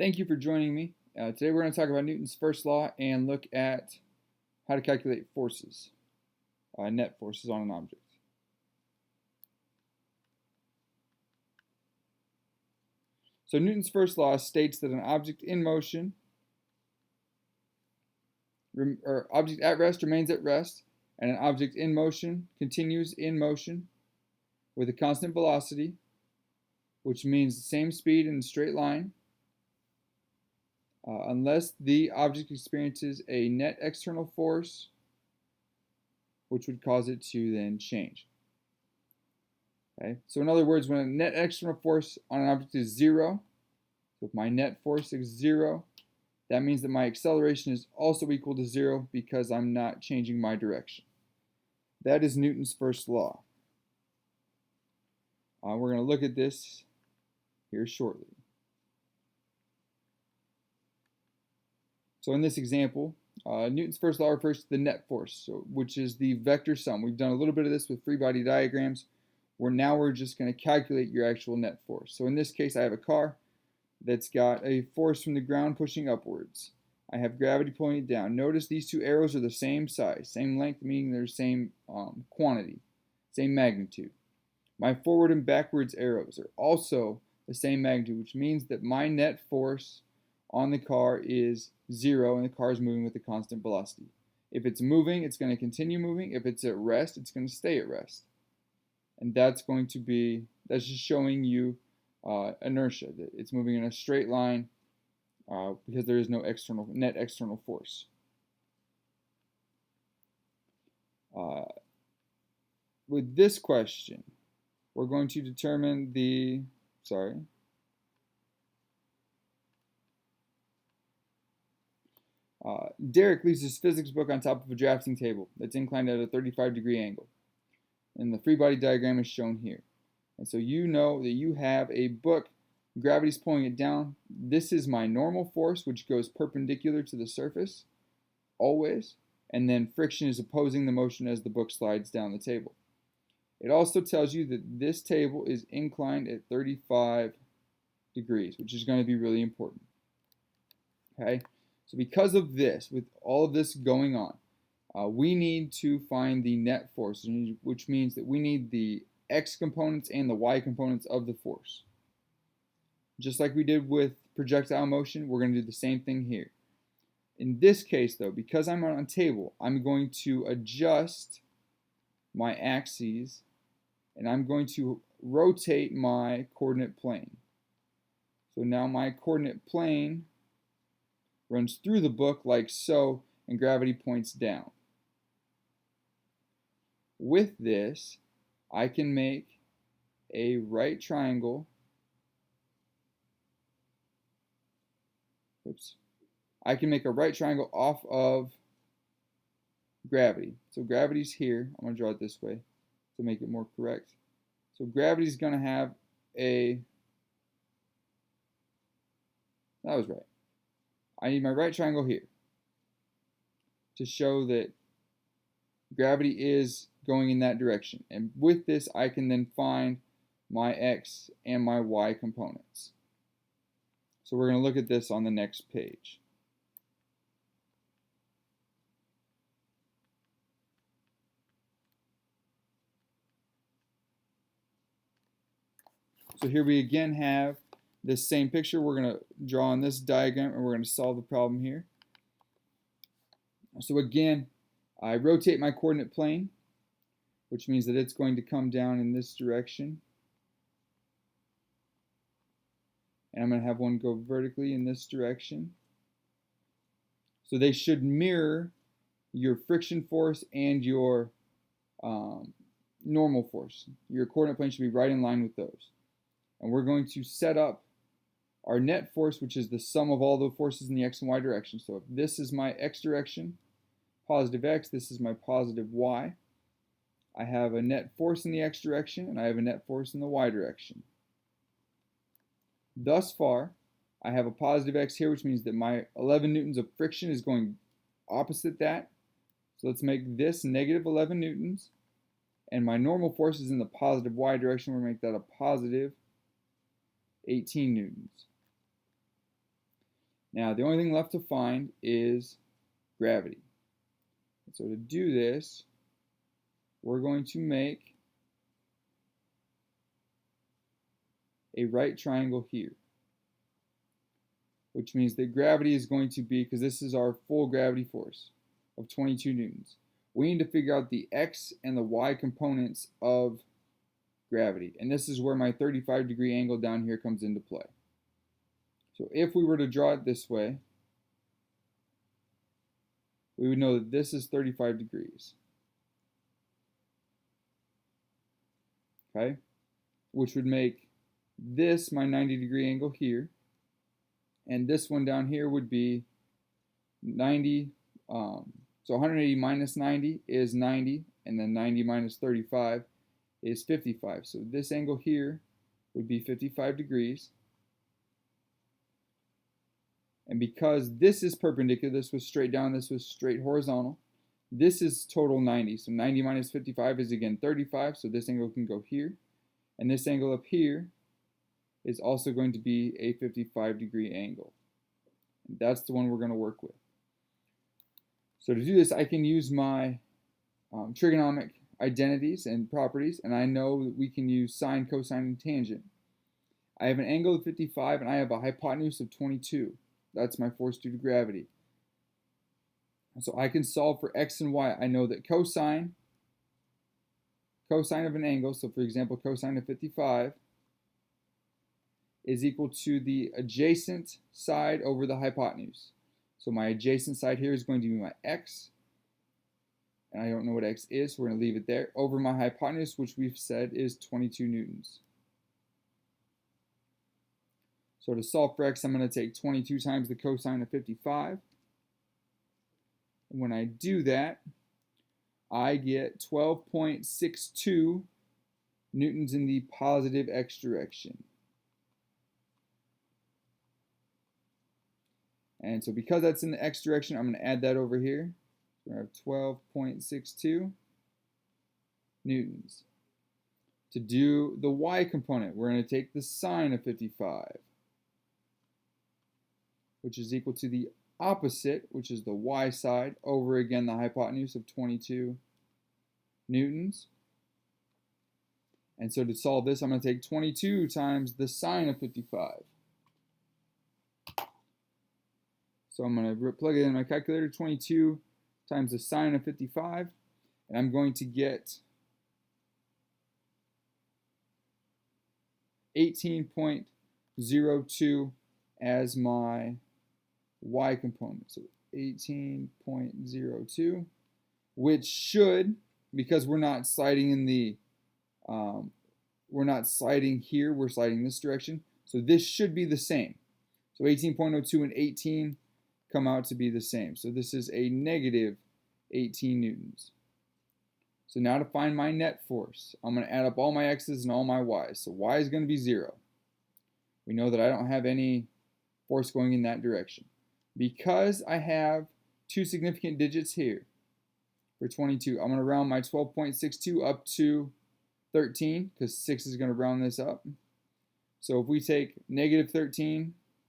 Thank you for joining me. Today we're going to talk about Newton's first law and look at how to calculate forces, net forces on an object. So Newton's first law states that an object in motion, or object at rest remains at rest, and an object in motion continues in motion with a constant velocity, which means the same speed in a straight line, unless the object experiences a net external force, which would cause it to then change. Okay? So in other words, when a net external force on an object is zero, so if my net force is zero, that means that my acceleration is also equal to zero because I'm not changing my direction. That is Newton's first law. We're going to look at this here shortly. So in this example, Newton's first law refers to the net force, which is the vector sum. We've done a little bit of this with free body diagrams, where now we're just going to calculate your actual net force. So in this case, I have a car that's got a force from the ground pushing upwards. I have gravity pulling it down. Notice these two arrows are the same size, same length, meaning they're the same quantity, same magnitude. My forward and backwards arrows are also the same magnitude, which means that my net force on the car is zero and the car is moving with a constant velocity. If it's moving, it's going to continue moving. If it's at rest, it's going to stay at rest. And that's just showing you inertia, that it's moving in a straight line because there is no net external force. With this question, we're going to determine Derek leaves his physics book on top of a drafting table that's inclined at a 35-degree angle. And the free body diagram is shown here. And so you know that you have a book, gravity's pulling it down. This is my normal force, which goes perpendicular to the surface, always. And then friction is opposing the motion as the book slides down the table. It also tells you that this table is inclined at 35 degrees, which is going to be really important. Okay? So because of this, with all of this going on, we need to find the net force, which means that we need the x components and the y components of the force. Just like we did with projectile motion, we're going to do the same thing here. In this case, though, because I'm on a table, I'm going to adjust my axes, and I'm going to rotate my coordinate plane. So now my coordinate plane runs through the book like so, and gravity points down. With this, I can make a right triangle. I can make a right triangle off of gravity. So gravity's here. I'm going to draw it this way to make it more correct. So gravity's going to have that was right. I need my right triangle here to show that gravity is going in that direction. And with this, I can then find my x and my y components. So we're going to look at this on the next page. So here we again have this same picture. We're going to draw on this diagram and we're going to solve the problem here. So again, I rotate my coordinate plane, which means that it's going to come down in this direction. And I'm going to have one go vertically in this direction. So they should mirror your friction force and your normal force. Your coordinate plane should be right in line with those. And we're going to set up our net force, which is the sum of all the forces in the x and y direction. So if this is my x direction, positive x, this is my positive y. I have a net force in the x direction, and I have a net force in the y direction. Thus far, I have a positive x here, which means that my 11 newtons of friction is going opposite that. So let's make this negative 11 newtons. And my normal force is in the positive y direction. We're going to make that a positive 18 newtons. Now, the only thing left to find is gravity. So to do this, we're going to make a right triangle here, which means that gravity is going to be, because this is our full gravity force of 22 newtons, we need to figure out the x and the y components of gravity. And this is where my 35-degree angle down here comes into play. So if we were to draw it this way, we would know that this is 35 degrees. Okay? Which would make this my 90-degree angle here. And this one down here would be 90. So 180 minus 90 is 90. And then 90 minus 35 is 55. So this angle here would be 55 degrees. And because this is perpendicular, this was straight down, this was straight horizontal, this is total 90. So 90 minus 55 is again 35, so this angle can go here. And this angle up here is also going to be a 55-degree angle. And that's the one we're going to work with. So to do this, I can use my trigonomic identities and properties, and I know that we can use sine, cosine, and tangent. I have an angle of 55, and I have a hypotenuse of 22. That's my force due to gravity. So I can solve for x and y. I know that cosine of an angle, so for example, cosine of 55, is equal to the adjacent side over the hypotenuse. So my adjacent side here is going to be my x, and I don't know what x is, so we're going to leave it there, over my hypotenuse, which we've said is 22 newtons. So to solve for x, I'm going to take 22 times the cosine of 55. And when I do that, I get 12.62 newtons in the positive x direction. And so because that's in the x direction, I'm going to add that over here. So I have 12.62 newtons. To do the y component, we're going to take the sine of 55, which is equal to the opposite, which is the y side, over again the hypotenuse of 22 newtons. And so to solve this, I'm going to take 22 times the sine of 55. So I'm going to plug it in my calculator, 22 times the sine of 55, and I'm going to get 18.02 as my y component. So 18.02, which should, because we're not sliding in the, we're not sliding here, we're sliding this direction. So this should be the same. So 18.02 and 18 come out to be the same. So this is a negative 18 newtons. So now to find my net force, I'm going to add up all my x's and all my y's. So y is going to be 0. We know that I don't have any force going in that direction. Because I have two significant digits here for 22, I'm going to round my 12.62 up to 13, because 6 is going to round this up. So if we take negative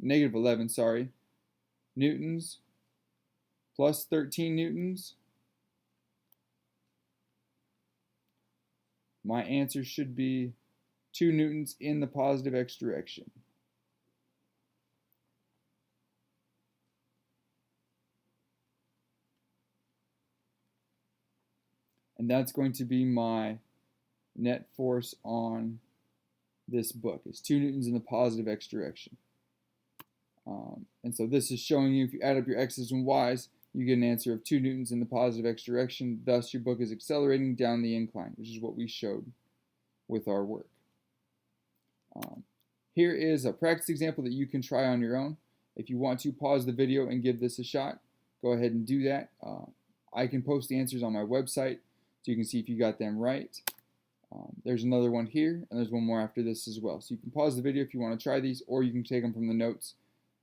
11, sorry, newtons plus 13 newtons, my answer should be 2 newtons in the positive x direction. And that's going to be my net force on this book. It's 2 newtons in the positive x direction. And so this is showing you, if you add up your x's and y's, you get an answer of 2 newtons in the positive x direction. Thus, your book is accelerating down the incline, which is what we showed with our work. Here is a practice example that you can try on your own. If you want to pause the video and give this a shot, go ahead and do that. I can post the answers on my website so you can see if you got them right. There's another one here, and there's one more after this as well. So you can pause the video if you want to try these, or you can take them from the notes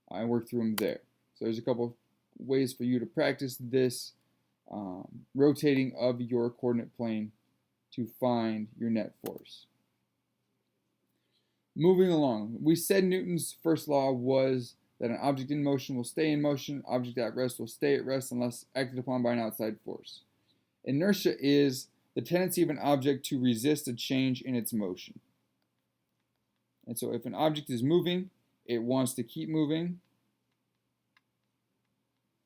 and work through them there. So there's a couple ways for you to practice this rotating of your coordinate plane to find your net force. Moving along, we said Newton's first law was that an object in motion will stay in motion, object at rest will stay at rest unless acted upon by an outside force. Inertia is the tendency of an object to resist a change in its motion. And so if an object is moving, it wants to keep moving.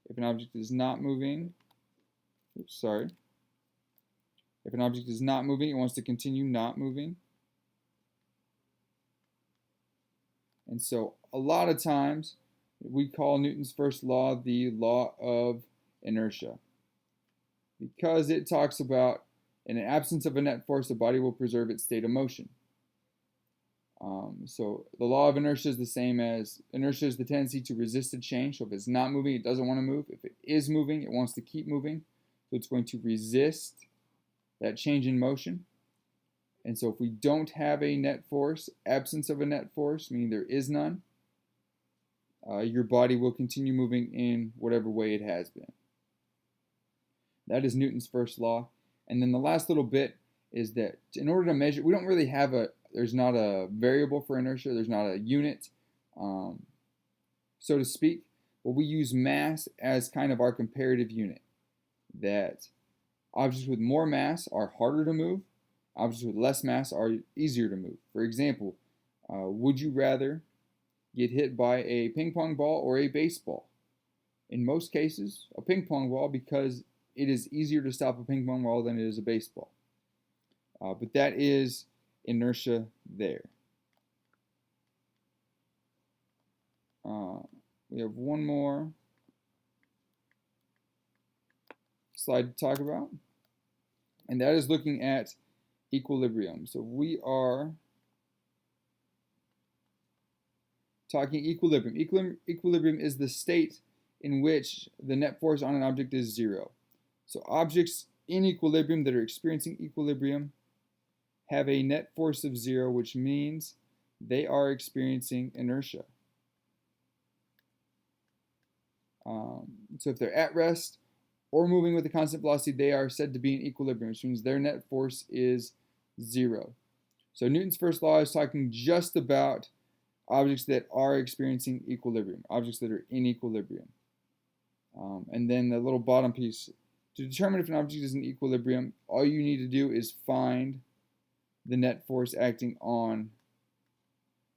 If an object is not moving, if an object is not moving, it wants to continue not moving. And so a lot of times we call Newton's first law the law of inertia, because it talks about in an absence of a net force, the body will preserve its state of motion. So the law of inertia is the same as inertia is the tendency to resist a change. So if it's not moving, it doesn't want to move. If it is moving, it wants to keep moving. So it's going to resist that change in motion. And so if we don't have a net force, absence of a net force, meaning there is none, your body will continue moving in whatever way it has been. That is Newton's first law. And then the last little bit is that in order to measure, we don't really have there's not a variable for inertia, there's not a unit, so to speak, but we use mass as kind of our comparative unit. That objects with more mass are harder to move, objects with less mass are easier to move. For example, would you rather get hit by a ping pong ball or a baseball? In most cases, a ping pong ball, because it is easier to stop a ping pong ball than it is a baseball. But that is inertia there. We have one more slide to talk about, and that is looking at equilibrium. So we are talking equilibrium. Equilibrium is the state in which the net force on an object is zero. So objects in equilibrium that are experiencing equilibrium have a net force of zero, which means they are experiencing inertia. So if they're at rest or moving with a constant velocity, they are said to be in equilibrium, which means their net force is zero. So Newton's first law is talking just about objects that are experiencing equilibrium, objects that are in equilibrium. And then the little bottom piece, to determine if an object is in equilibrium, all you need to do is find the net force acting on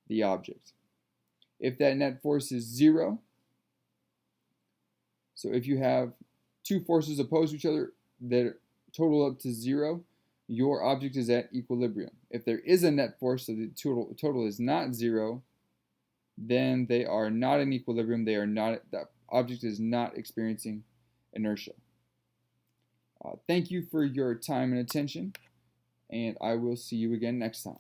the object. If that net force is zero, so if you have two forces opposed to each other that total up to zero, your object is at equilibrium. If there is a net force, so the total is not zero, then they are not in equilibrium. The object is not experiencing inertia. Thank you for your time and attention, and I will see you again next time.